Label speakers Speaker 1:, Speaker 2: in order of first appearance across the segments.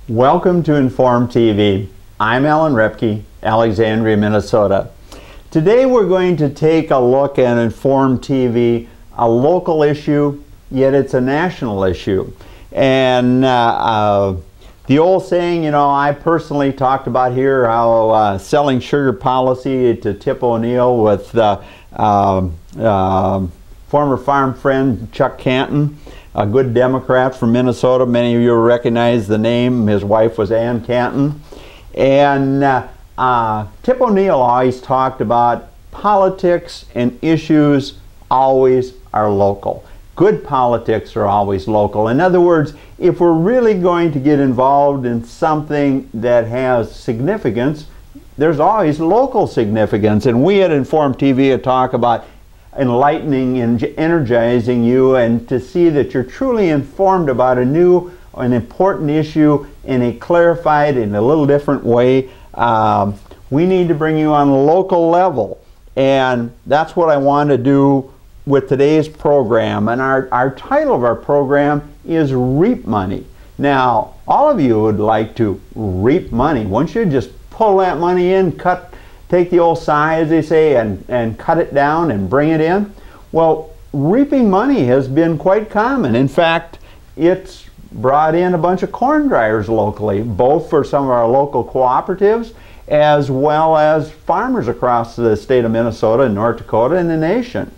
Speaker 1: Welcome to Inform TV. I'm Alan Repke, Alexandria, Minnesota. Today we're going to take a look at Inform TV, a local issue, yet it's a national issue. And the old saying, I personally talked about here how selling sugar policy to Tip O'Neill with former farm friend Chuck Canton, a good Democrat from Minnesota. Many of you recognize the name. His wife was Ann Canton. And Tip O'Neill always talked about politics and issues always are local. Good politics are always local. In other words, if we're really going to get involved in something that has significance, there's always local significance. And we at Inform TV talk about enlightening and energizing you, and to see that you're truly informed about an important issue in a clarified and a little different way. We need to bring you on a local level, and that's what I want to do with today's program. And our title of our program is Reap Money. Now, all of you would like to reap money. Once you just pull that money in, take the old sigh, as they say, and cut it down and bring it in. Well, reaping money has been quite common. In fact, it's brought in a bunch of corn dryers locally, both for some of our local cooperatives as well as farmers across the state of Minnesota and North Dakota and the nation.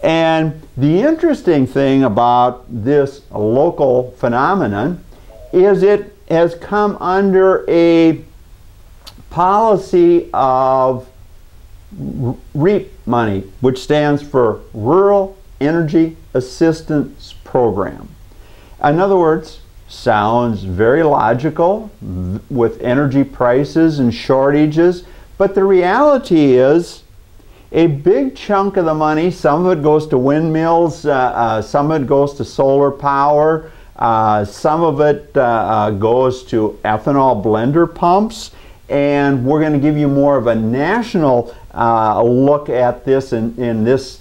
Speaker 1: And the interesting thing about this local phenomenon is it has come under a policy of REAP money, which stands for Rural Energy Assistance Program. In other words, sounds very logical with energy prices and shortages, but the reality is a big chunk of the money, some of it goes to windmills, some of it goes to solar power, some of it goes to ethanol blender pumps. And we're going to give you more of a national look at this in this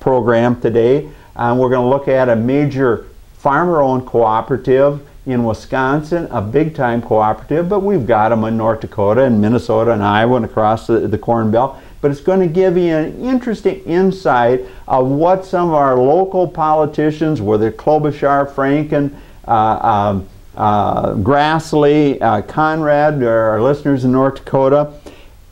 Speaker 1: program today. We're going to look at a major farmer-owned cooperative in Wisconsin, a big-time cooperative, but we've got them in North Dakota and Minnesota and Iowa and across the Corn Belt. But it's going to give you an interesting insight of what some of our local politicians, whether Klobuchar, Franken, Grassley, Conrad, our listeners in North Dakota,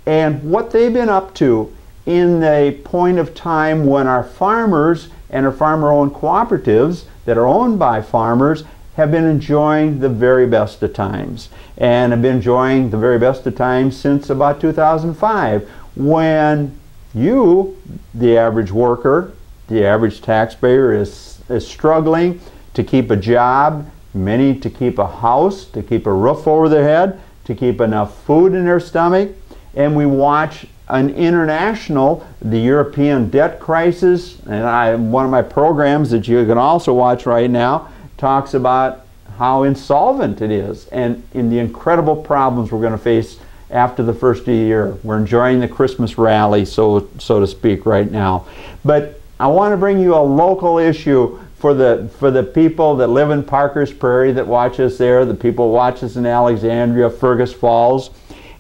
Speaker 1: and what they've been up to in the point of time when our farmers and our farmer-owned cooperatives that are owned by farmers have been enjoying the very best of times, and have been enjoying the very best of times since about 2005, when you, the average worker, the average taxpayer, is struggling to keep a job, many to keep a house, to keep a roof over their head, to keep enough food in their stomach. And we watch an international, the European debt crisis, and one of my programs that you can also watch right now talks about how insolvent it is and in the incredible problems we're going to face after the first of the year. We're enjoying the Christmas rally, so to speak, right now. But I want to bring you a local issue for the people that live in Parker's Prairie that watch us there, the people who watch us in Alexandria, Fergus Falls,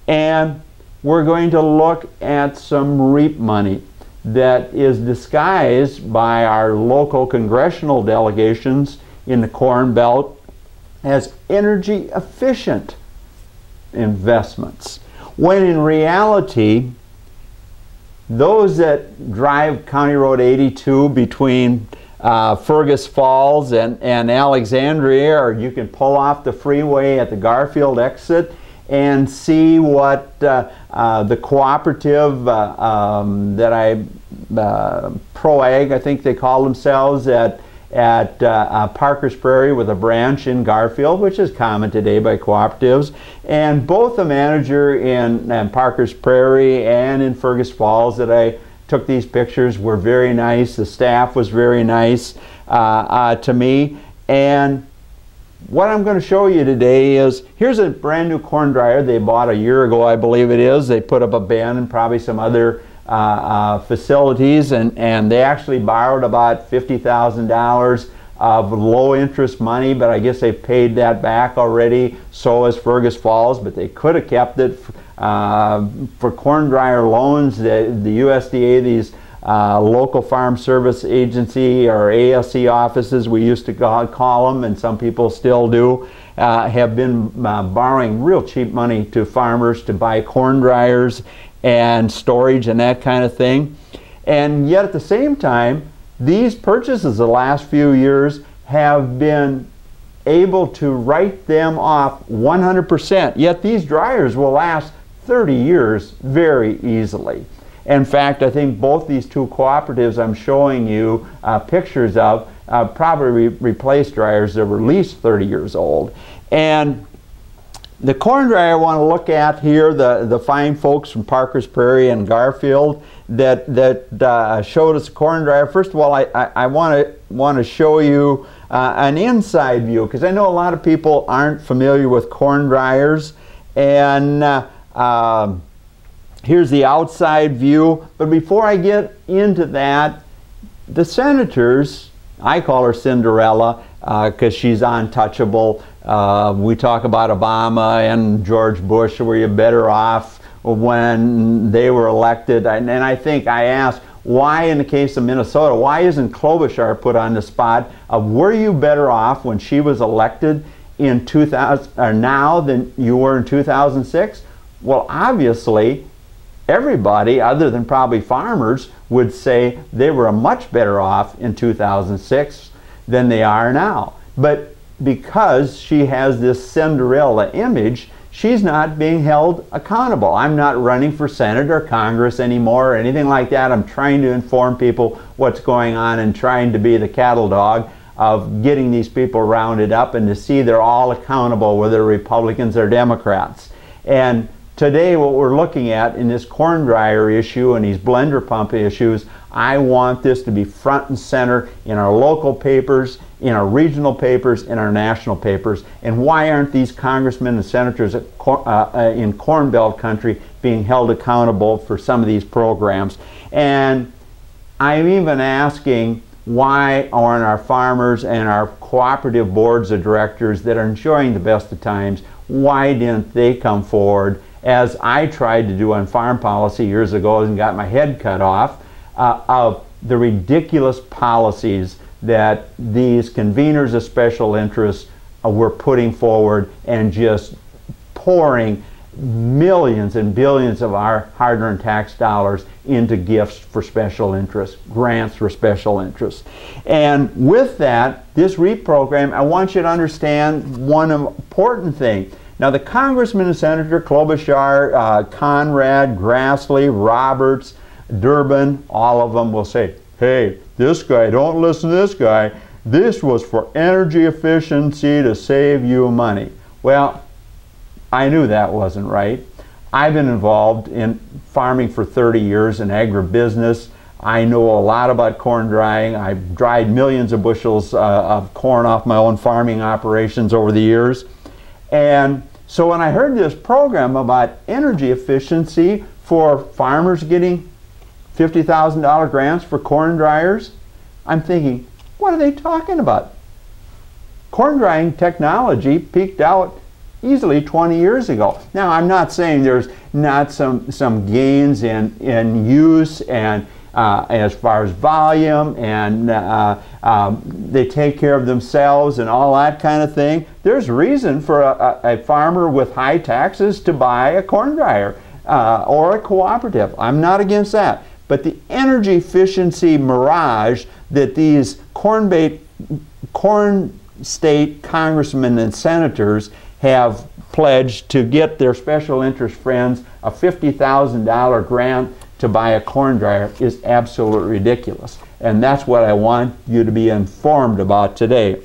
Speaker 1: and we're going to look at some REAP money that is disguised by our local congressional delegations in the Corn Belt as energy efficient investments, when in reality those that drive County Road 82 between Fergus Falls and Alexandria, or you can pull off the freeway at the Garfield exit and see what the cooperative that ProAg, I think they call themselves, at Parker's Prairie with a branch in Garfield, which is common today by cooperatives. And both the manager in Parker's Prairie and in Fergus Falls that I took these pictures were very nice. The staff was very nice to me. And what I'm going to show you today is, here's a brand new corn dryer they bought a year ago, I believe it is. They put up a bin and probably some other facilities, and they actually borrowed about $50,000 of low interest money, but I guess they paid that back already. So has Fergus Falls, but they could have kept it for corn dryer loans. The USDA, these local farm service agency or ASC offices, we used to call them, and some people still do, have been borrowing real cheap money to farmers to buy corn dryers and storage and that kind of thing. And yet at the same time, these purchases the last few years have been able to write them off 100%. Yet these dryers will last 30 years very easily. In fact, I think both these two cooperatives I'm showing you pictures of probably replaced dryers that were at least 30 years old. And the corn dryer I want to look at here, the fine folks from Parker's Prairie and Garfield that showed us a corn dryer. First of all, I want to show you an inside view, because I know a lot of people aren't familiar with corn dryers. And here's the outside view. But before I get into that, the senators, I call her Cinderella because she's untouchable. We talk about Obama and George Bush, were you better off when they were elected? And I think I asked, why in the case of Minnesota, why isn't Klobuchar put on the spot of were you better off when she was elected in 2000 or now than you were in 2006? Well, obviously, everybody other than probably farmers would say they were much better off in 2006 than they are now. But because she has this Cinderella image, she's not being held accountable. I'm not running for Senate or Congress anymore or anything like that. I'm trying to inform people what's going on and trying to be the cattle dog of getting these people rounded up and to see they're all accountable, whether Republicans or Democrats. And today what we're looking at in this corn dryer issue and these blender pump issues, I want this to be front and center in our local papers, in our regional papers, in our national papers. And why aren't these congressmen and senators in Corn Belt country being held accountable for some of these programs? And I'm even asking, why aren't our farmers and our cooperative boards of directors that are enjoying the best of times, why didn't they come forward, as I tried to do on farm policy years ago and got my head cut off, of the ridiculous policies that these conveners of special interest were putting forward and just pouring millions and billions of our hard-earned tax dollars into gifts for special interests, grants for special interests. And with that, this REAP program, I want you to understand one important thing. Now, the congressman and senator, Klobuchar, Conrad, Grassley, Roberts, Durbin, all of them will say, hey, this guy, don't listen to this guy. This was for energy efficiency to save you money. Well, I knew that wasn't right. I've been involved in farming for 30 years in agribusiness. I know a lot about corn drying. I've dried millions of bushels of corn off my own farming operations over the years. And so when I heard this program about energy efficiency for farmers getting $50,000 grants for corn dryers, I'm thinking, what are they talking about? Corn drying technology peaked out easily 20 years ago. Now, I'm not saying there's not some gains in use and as far as volume and they take care of themselves and all that kind of thing. There's reason for a farmer with high taxes to buy a corn dryer or a cooperative. I'm not against that. But the energy efficiency mirage that these corn state congressmen and senators have pledged to get their special interest friends a $50,000 grant to buy a corn dryer is absolutely ridiculous. And that's what I want you to be informed about today.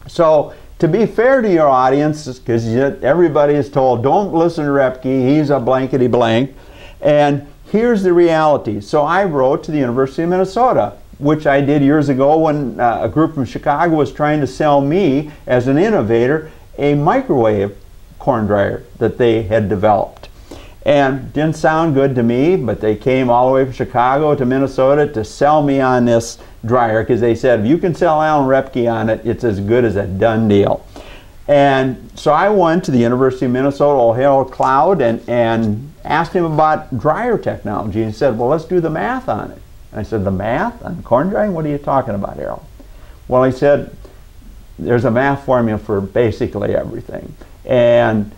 Speaker 1: So, to be fair to your audience, because everybody is told, don't listen to Repke, he's a blankety blank. And here's the reality. So I wrote to the University of Minnesota, which I did years ago when a group from Chicago was trying to sell me, as an innovator, a microwave corn dryer that they had developed. And didn't sound good to me, but they came all the way from Chicago to Minnesota to sell me on this dryer, because they said, if you can sell Alan Repke on it, it's as good as a done deal. And so I went to the University of Minnesota, old Harold Cloud, and asked him about dryer technology. And he said, well, let's do the math on it. And I said, the math on corn drying? What are you talking about, Harold? Well, he said, there's a math formula for basically everything. And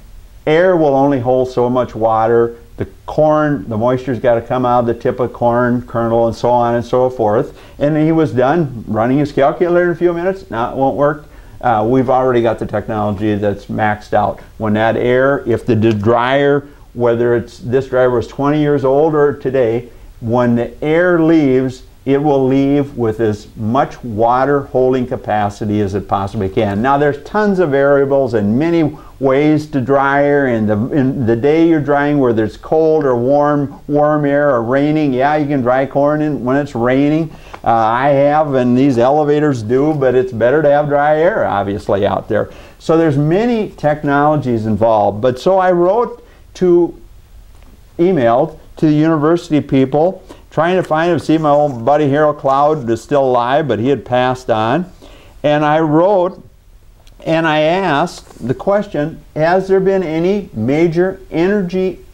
Speaker 1: air will only hold so much water. The corn, the moisture's got to come out of the tip of corn kernel and so on and so forth. And he was done running his calculator in a few minutes. Now it won't work. We've already got the technology that's maxed out. When that air, if the dryer, whether it's this dryer was 20 years old or today, when the air leaves, it will leave with as much water holding capacity as it possibly can. Now there's tons of variables and many ways to dryer, and in the day you're drying, whether it's cold or warm air or raining, yeah, you can dry corn when it's raining. I have, and these elevators do, but it's better to have dry air obviously out there. So there's many technologies involved. But so I emailed to the university people, trying to find him, see my old buddy Harold Cloud is still alive, but he had passed on. And I wrote and I asked the question, has there been any major energy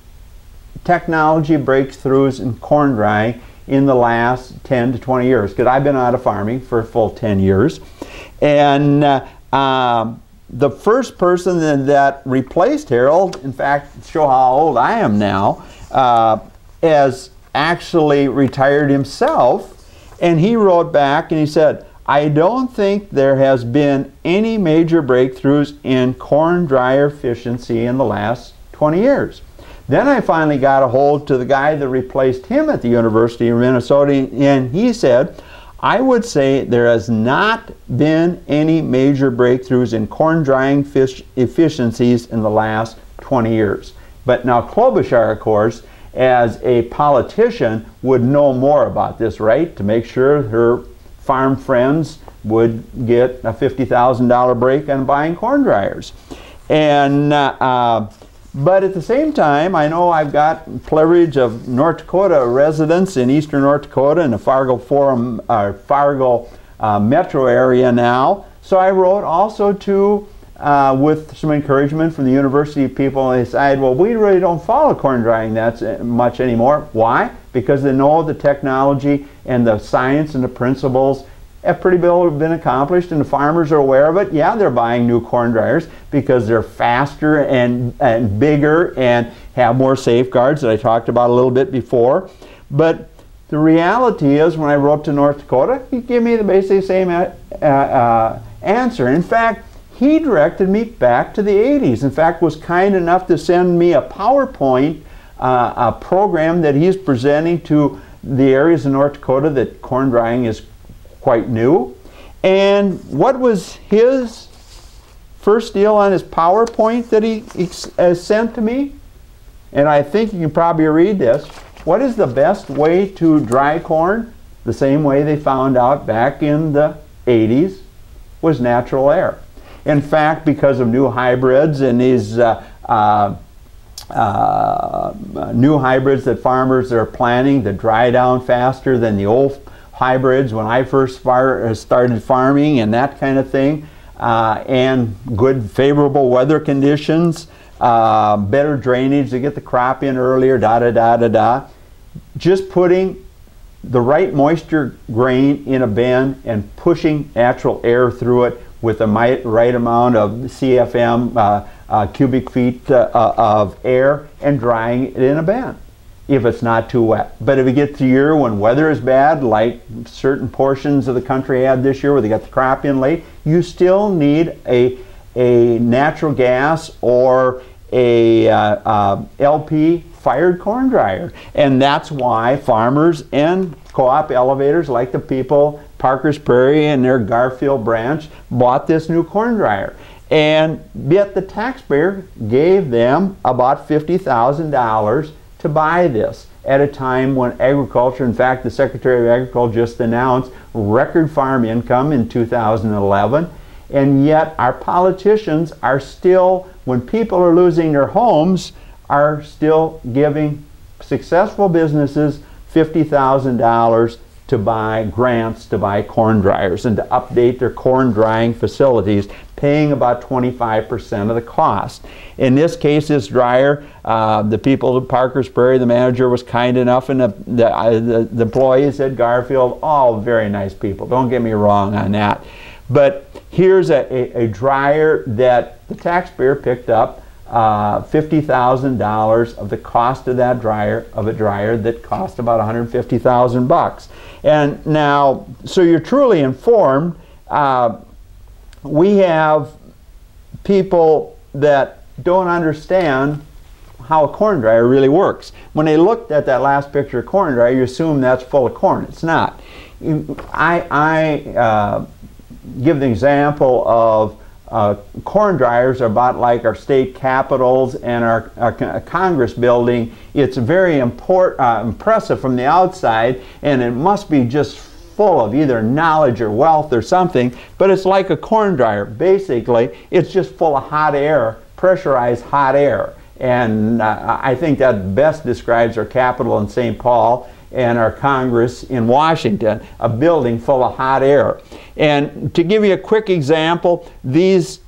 Speaker 1: technology breakthroughs in corn drying in the last 10 to 20 years? Because I've been out of farming for a full 10 years. And the first person that replaced Harold, in fact, to show how old I am now, has actually retired himself, and he wrote back and he said, I don't think there has been any major breakthroughs in corn dryer efficiency in the last 20 years. Then I finally got a hold to the guy that replaced him at the University of Minnesota, and he said, I would say there has not been any major breakthroughs in corn drying efficiencies in the last 20 years. But now Klobuchar, of course, as a politician, would know more about this, right? To make sure her farm friends would get a $50,000 break on buying corn dryers. And but at the same time, I know I've got privilege of North Dakota residents in eastern North Dakota in the Fargo metro area now. So I wrote also to, with some encouragement from the university people, and they decided, well, we really don't follow corn drying that much anymore. Why? Because they know the technology and the science and the principles have pretty well been accomplished, and the farmers are aware of it. Yeah, they're buying new corn dryers because they're faster and bigger and have more safeguards that I talked about a little bit before. But the reality is, when I wrote to North Dakota, he gave me the basically same answer. In fact, he directed me back to the 80s. In fact, was kind enough to send me a PowerPoint a program that he's presenting to the areas in North Dakota that corn drying is quite new. And what was his first deal on his PowerPoint that he sent to me? And I think you can probably read this. What is the best way to dry corn? The same way they found out back in the 80s was natural air. In fact, because of new hybrids and these new hybrids that farmers are planting that dry down faster than the old hybrids when I first started farming and that kind of thing, and good favorable weather conditions, better drainage to get the crop in earlier, just putting the right moisture grain in a bin and pushing natural air through it with the right amount of CFM, cubic feet of air, and drying it in a bin if it's not too wet. But if you get to a year when weather is bad, like certain portions of the country had this year where they got the crop in late, you still need a natural gas or a LP fired corn dryer. And that's why farmers and co-op elevators like the people, Parker's Prairie and their Garfield branch, bought this new corn dryer. And yet the taxpayer gave them about $50,000 to buy this at a time when agriculture, in fact the Secretary of Agriculture just announced record farm income in 2011, and yet our politicians are still, when people are losing their homes, are still giving successful businesses $50,000 to buy grants to buy corn dryers and to update their corn drying facilities, paying about 25% of the cost. In this case, this dryer, the people at Parker's Prairie, the manager was kind enough, and the employees at Garfield, all very nice people, don't get me wrong on that. But here's a dryer that the taxpayer picked up $50,000 of the cost of that dryer, of a dryer that cost about $150,000. And now, so you're truly informed. We have people that don't understand how a corn dryer really works. When they looked at that last picture of corn dryer, you assume that's full of corn. It's not. I give the example of corn dryers are about like our state capitals and our Congress building. It's very impressive from the outside, and it must be just full of either knowledge or wealth or something, but it's like a corn dryer. Basically, it's just full of hot air, pressurized hot air. And I think that best describes our Capitol in St. Paul and our Congress in Washington, a building full of hot air. And to give you a quick example, there's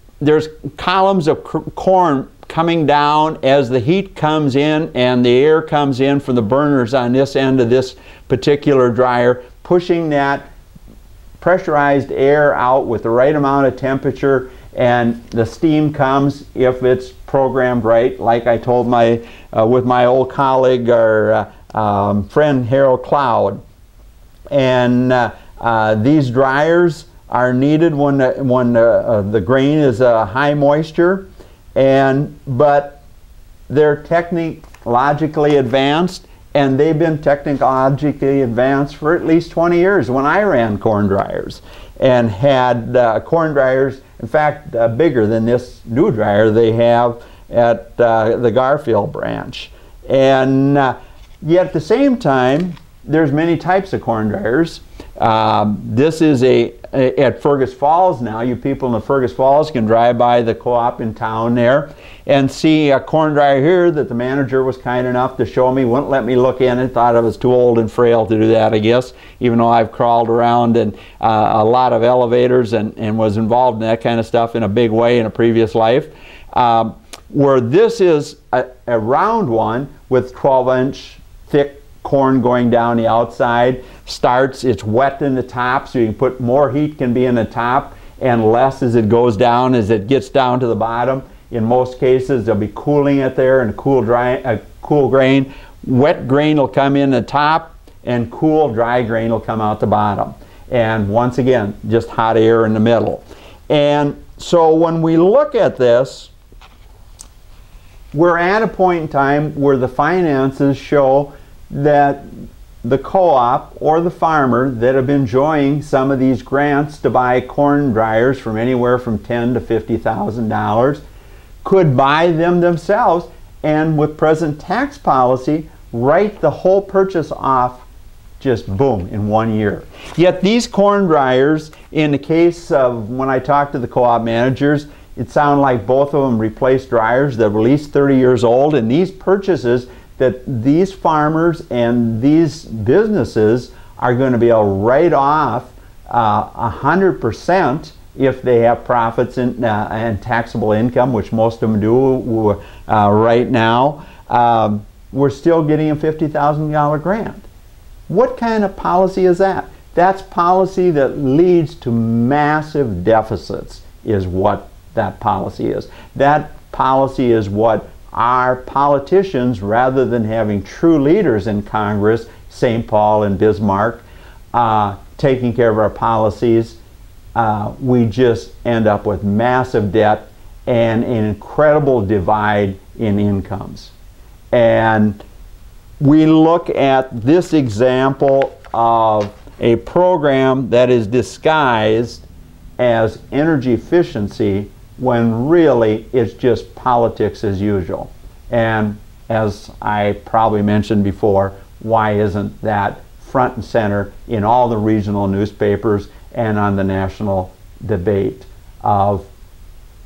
Speaker 1: columns of corn coming down as the heat comes in and the air comes in from the burners on this end of this particular dryer, pushing that pressurized air out with the right amount of temperature, and the steam comes if it's programmed right, like I told with my old colleague or friend Harold Cloud. And these dryers are needed when the grain is high moisture, but they're technologically advanced, and they've been technologically advanced for at least 20 years. When I ran corn dryers and had corn dryers, in fact, bigger than this new dryer they have at the Garfield branch. And yet at the same time, there's many types of corn dryers. This is at Fergus Falls now. You people in the Fergus Falls can drive by the co-op in town there and see a corn dryer here that the manager was kind enough to show me. Wouldn't let me look in it, thought I was too old and frail to do that, I guess, even though I've crawled around in a lot of elevators and was involved in that kind of stuff in a big way in a previous life. Where this is a round one with 12-inch thick corn going down the outside. It's wet in the top, so you can put more heat can be in the top and less as it goes down, as it gets down to the bottom. In most cases, they'll be cooling it there and cool grain. Wet grain will come in the top and cool dry grain will come out the bottom. And once again, just hot air in the middle. And so when we look at this, we're at a point in time where the finances show that the co-op or the farmer that have been enjoying some of these grants to buy corn dryers from anywhere from $10,000 to $50,000 could buy them themselves, and with present tax policy, write the whole purchase off just boom in 1 year. Yet these corn dryers, in the case of when I talked to the co-op managers, it sounded like both of them replaced dryers that were at least 30 years old, and these purchases that these farmers and these businesses are going to be able to write off 100% if they have profits and taxable income, which most of them do right now. We're still getting a $50,000 grant. What kind of policy is that? That's policy that leads to massive deficits, is what that policy is. That policy is what our politicians, rather than having true leaders in Congress, St. Paul and Bismarck, taking care of our policies, we just end up with massive debt and an incredible divide in incomes. And we look at this example of a program that is disguised as energy efficiency when really it's just politics as usual. And as I probably mentioned before, why isn't that front and center in all the regional newspapers and on the national debate of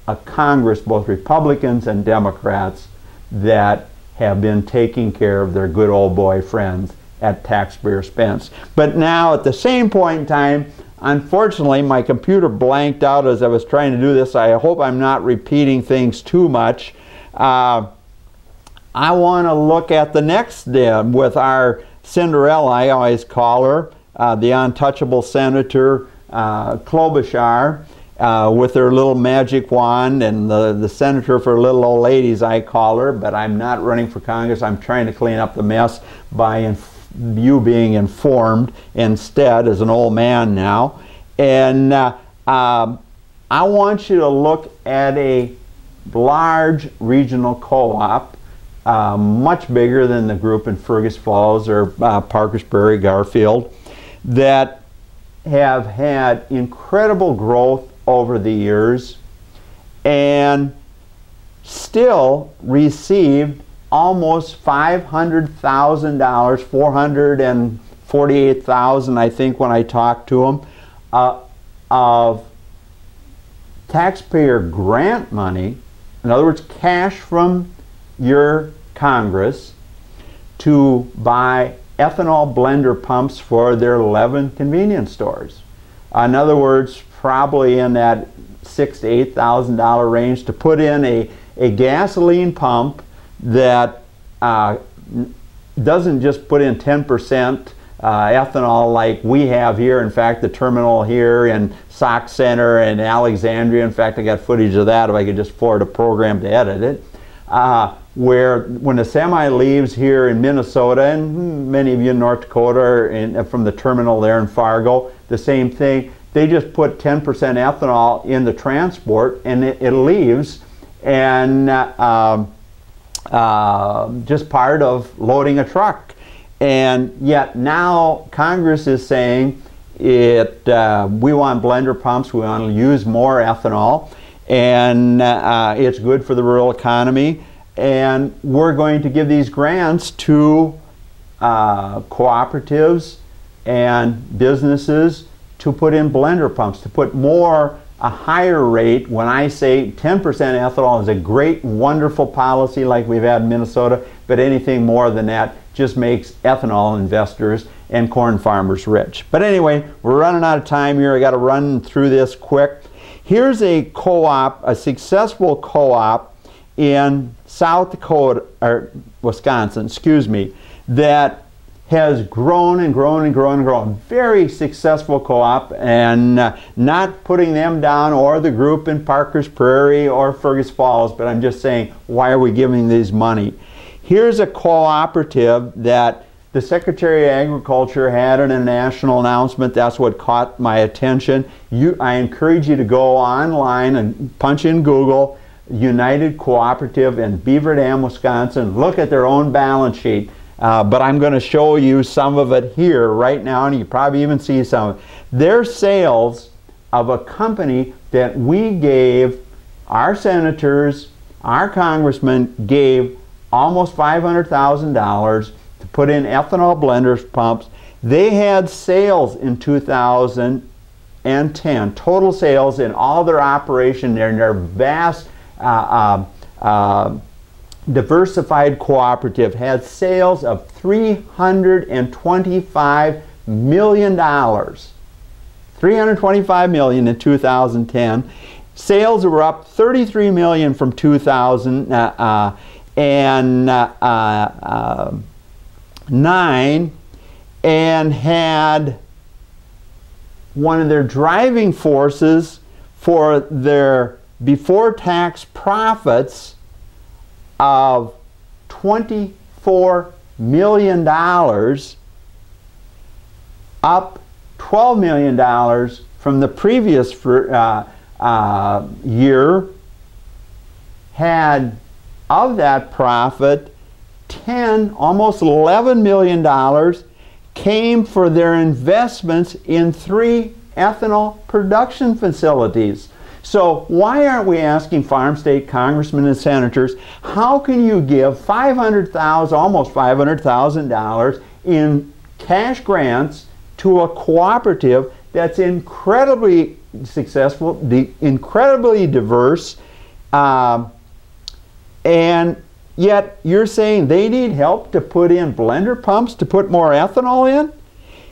Speaker 1: a Congress, both Republicans and Democrats, that have been taking care of their good old boy friends at taxpayer expense. But now at the same point in time, unfortunately my computer blanked out as I was trying to do this. I hope I'm not repeating things too much. I want to look at the next step with our Cinderella, I always call her, the untouchable Senator Klobuchar, with her little magic wand, and the senator for little old ladies, I call her, but I'm not running for Congress. I'm trying to clean up the mess by you being informed instead as an old man now. And I want you to look at a large regional co-op, much bigger than the group in Fergus Falls or Parkers Prairie, Garfield, that have had incredible growth over the years and still received almost $500,000, $448,000 I think when I talked to them, of taxpayer grant money, in other words cash from your Congress, to buy ethanol blender pumps for their 11 convenience stores. In other words, probably in that $6,000 to $8,000 range to put in a gasoline pump that doesn't just put in 10% ethanol like we have here. In fact, the terminal here in Sauk Center and Alexandria, in fact I got footage of that if I could just afford a program to edit it, where when the semi leaves here in Minnesota, and many of you in North Dakota from the terminal there in Fargo, the same thing, they just put 10% ethanol in the transport and it leaves, and just part of loading a truck. And yet now Congress is saying we want blender pumps, we want to use more ethanol, and it's good for the rural economy, and we're going to give these grants to cooperatives and businesses to put in blender pumps, to put a higher rate. When I say 10% ethanol is a great, wonderful policy like we've had in Minnesota, but anything more than that just makes ethanol investors and corn farmers rich. But anyway, we're running out of time here. I got to run through this quick. Here's a co-op, a successful co-op in South Dakota, or Wisconsin, excuse me, that has grown and grown and grown and grown. Very successful co-op, and not putting them down, or the group in Parkers Prairie or Fergus Falls, but I'm just saying, why are we giving these money? Here's a cooperative that the Secretary of Agriculture had in a national announcement. That's what caught my attention. I encourage you to go online and punch in Google United Cooperative in Beaver Dam, Wisconsin. Look at their own balance sheet. But I'm going to show you some of it here right now, and you probably even see some of it. Their sales of a company that we gave, our senators, our congressmen gave almost $500,000 to put in ethanol blenders pumps. They had sales in 2010, total sales in all their operation, their vast diversified cooperative had sales of $325 million. $325 million in 2010. Sales were up $33 million from 2009, and had one of their driving forces for their before-tax profits of $24 million, up $12 million from the previous year, had of that profit almost $11 million came for their investments in 3 ethanol production facilities. So why aren't we asking farm state congressmen and senators, how can you give almost $500,000 in cash grants to a cooperative that's incredibly successful, incredibly diverse, and Yet you're saying they need help to put in blender pumps to put more ethanol in?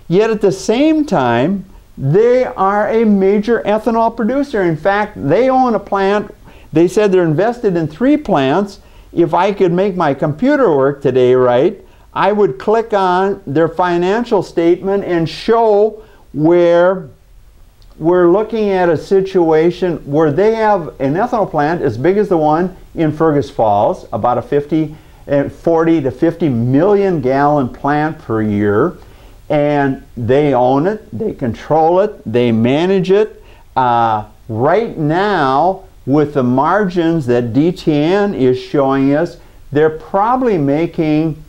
Speaker 1: Yet at the same time, they are a major ethanol producer. In fact, they own a plant. They said they're invested in 3 plants. If I could make my computer work today right, I would click on their financial statement and show where we're looking at a situation where they have an ethanol plant as big as the one in Fergus Falls, about a 40 to 50 million gallon plant per year, and they own it, they control it, they manage it. Right now, with the margins that DTN is showing us, they're probably making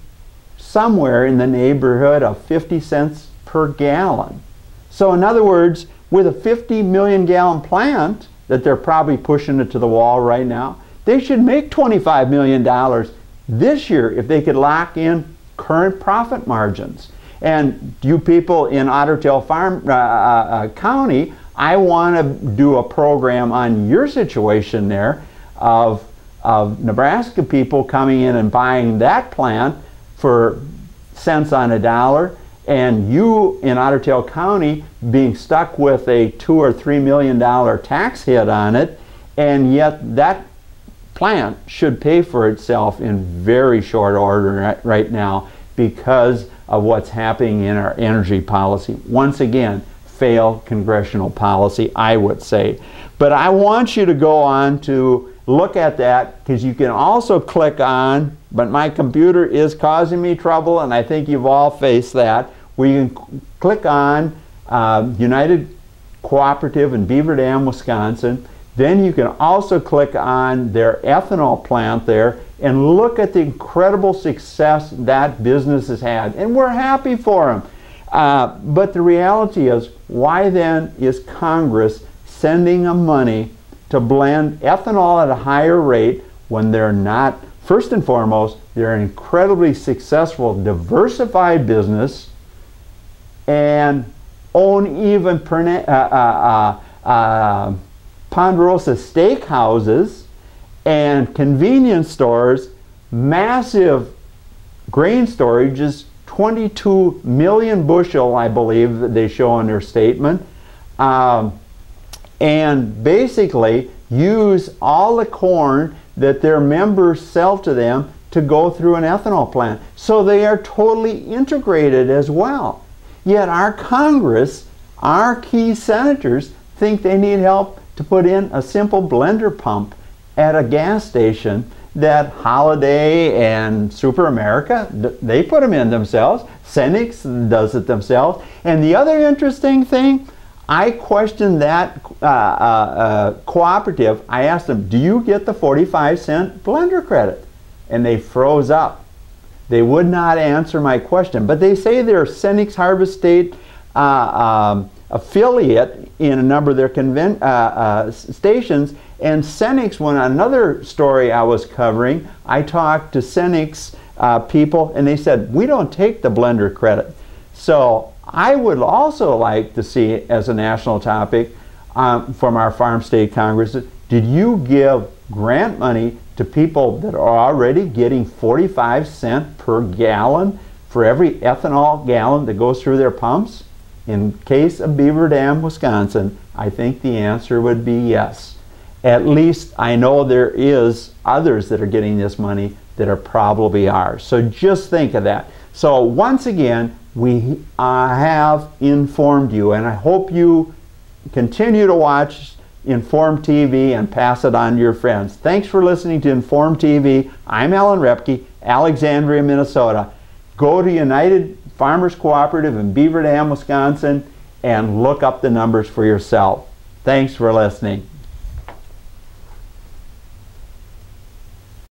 Speaker 1: somewhere in the neighborhood of 50 cents per gallon. So in other words, with a 50 million gallon plant that they're probably pushing it to the wall right now, they should make $25 million this year if they could lock in current profit margins. And you people in Otter Tail Farm County, I want to do a program on your situation there of Nebraska people coming in and buying that plant for cents on a dollar, and you in Otter Tail County being stuck with a $2 or $3 million tax hit on it, and yet that plant should pay for itself in very short order right now because of what's happening in our energy policy. Once again, failed congressional policy, I would say. But I want you to go on to look at that, because you can also click on, but my computer is causing me trouble, and I think you've all faced that, where you can click on United Cooperative in Beaver Dam, Wisconsin. Then you can also click on their ethanol plant there and look at the incredible success that business has had. And we're happy for them. But the reality is, why then is Congress sending them money to blend ethanol at a higher rate when they're not? First and foremost, they're an incredibly successful, diversified business and own even Ponderosa steakhouses and convenience stores, massive grain storages, 22 million bushel, I believe, that they show in their statement, and basically use all the corn that their members sell to them to go through an ethanol plant. So they are totally integrated as well. Yet our Congress, our key senators, think they need help to put in a simple blender pump at a gas station that Holiday and Super America, they put them in themselves. Cenex does it themselves. And the other interesting thing, I questioned that cooperative. I asked them, do you get the 45-cent blender credit? And they froze up. They would not answer my question. But they say they're Cenex Harvest State affiliate in a number of their stations. And Cenex, when another story I was covering, I talked to Cenex people, and they said, we don't take the blender credit. So I would also like to see, as a national topic from our farm state congresses, did you give grant money to people that are already getting 45 cents per gallon for every ethanol gallon that goes through their pumps? In case of Beaver Dam, Wisconsin, I think the answer would be yes. At least I know there is others that are getting this money that are probably ours. So just think of that. So once again, we have informed you, and I hope you continue to watch Inform TV and pass it on to your friends. Thanks for listening to Inform TV. I'm Alan Repke, Alexandria, Minnesota. Go to United Farmers Cooperative in Beaver Dam, Wisconsin, and look up the numbers for yourself. Thanks for listening.